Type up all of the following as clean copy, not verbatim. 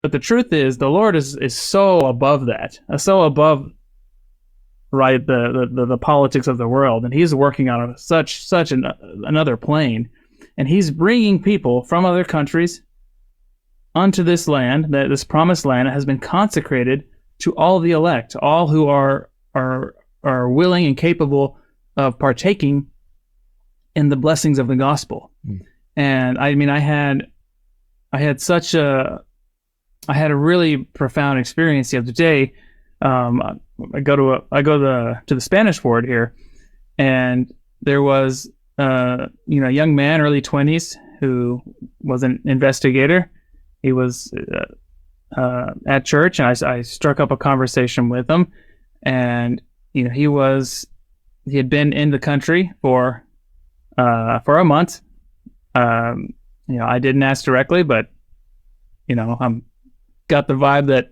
But the truth is, the Lord is so above that, so above, right, the politics of the world, and He's working on another plane, and He's bringing people from other countries unto this land, this promised land that has been consecrated to all the elect, all who are willing and capable of partaking in the blessings of the gospel. And I mean, I had a really profound experience the other day. I go to the Spanish ward here, and there was a young man, early 20s, who was an investigator. He was at church, and I struck up a conversation with him, and he had been in the country for a month. I didn't ask directly, but got the vibe that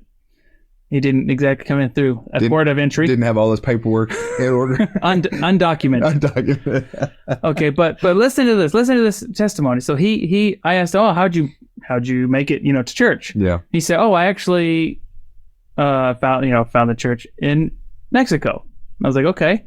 he didn't exactly come in through a port of entry. Didn't have all his paperwork in order. Undocumented. Undocumented. Okay, but listen to this testimony. So I asked, how'd you make it, to church? Yeah. He said, I actually found the church in Mexico. I was like, okay.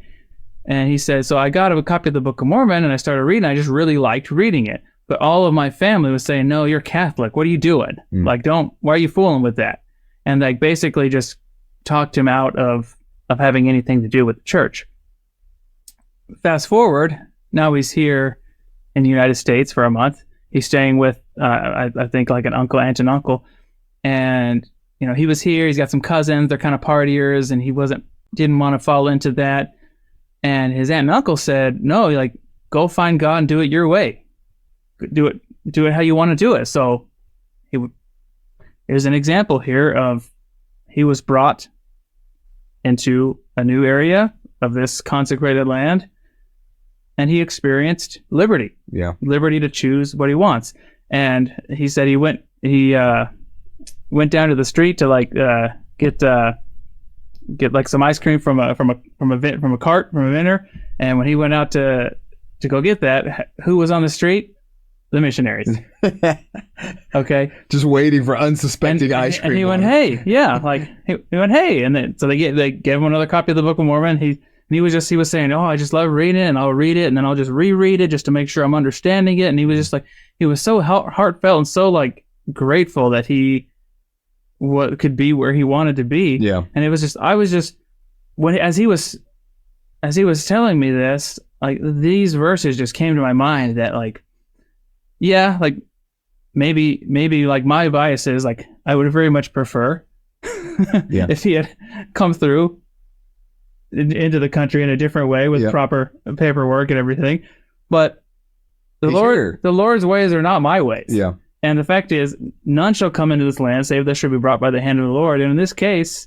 And he said, so I got a copy of the Book of Mormon, and I started reading. I just really liked reading it. But all of my family was saying, no, you're Catholic. What are you doing? Like, why are you fooling with that? And like basically just talked him out of having anything to do with the church. Fast forward, now he's here in the United States for a month. He's staying with, I think, like an aunt and uncle. And, he was here. He's got some cousins. They're kind of partiers, and he didn't want to fall into that. And his aunt and uncle said, no, like, go find God and do it your way. Do it how you want to do it. So here's an example here of he was brought into a new area of this consecrated land, and he experienced liberty. Yeah. Liberty to choose what he wants. And he said he went down to the street to like get like some ice cream from a cart from a vendor. And when he went out to go get that, who was on the street? The missionaries. Okay. Just waiting for unsuspecting ice cream. And he went, hey, yeah, like he went, hey, and then so they gave him another copy of the Book of Mormon. He was saying, I just love reading it, and I'll read it, and then I'll just reread it just to make sure I'm understanding it. And he was just like, he was so heartfelt and so like grateful that he could be where he wanted to be. Yeah. And it was just, as he was telling me this, like these verses just came to my mind that like, yeah, like maybe like my bias is like I would very much prefer if he had come through into the country in a different way with proper paperwork and everything. But the Lord's ways are not my ways. Yeah. And the fact is, none shall come into this land save they should be brought by the hand of the Lord. And in this case,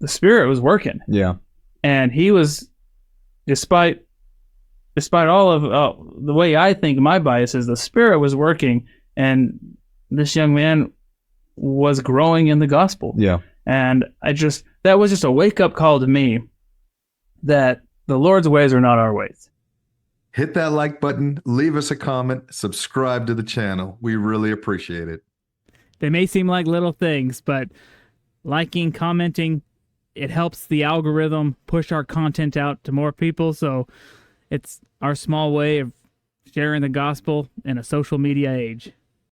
the Spirit was working. Yeah. And he was, despite all of the way I think my bias is, the Spirit was working, and this young man was growing in the gospel. Yeah. And that was just a wake-up call to me that the Lord's ways are not our ways. Hit that like button, leave us a comment, subscribe to the channel. We really appreciate it. They may seem like little things, but liking, commenting, it helps the algorithm push our content out to more people. So it's our small way of sharing the gospel in a social media age.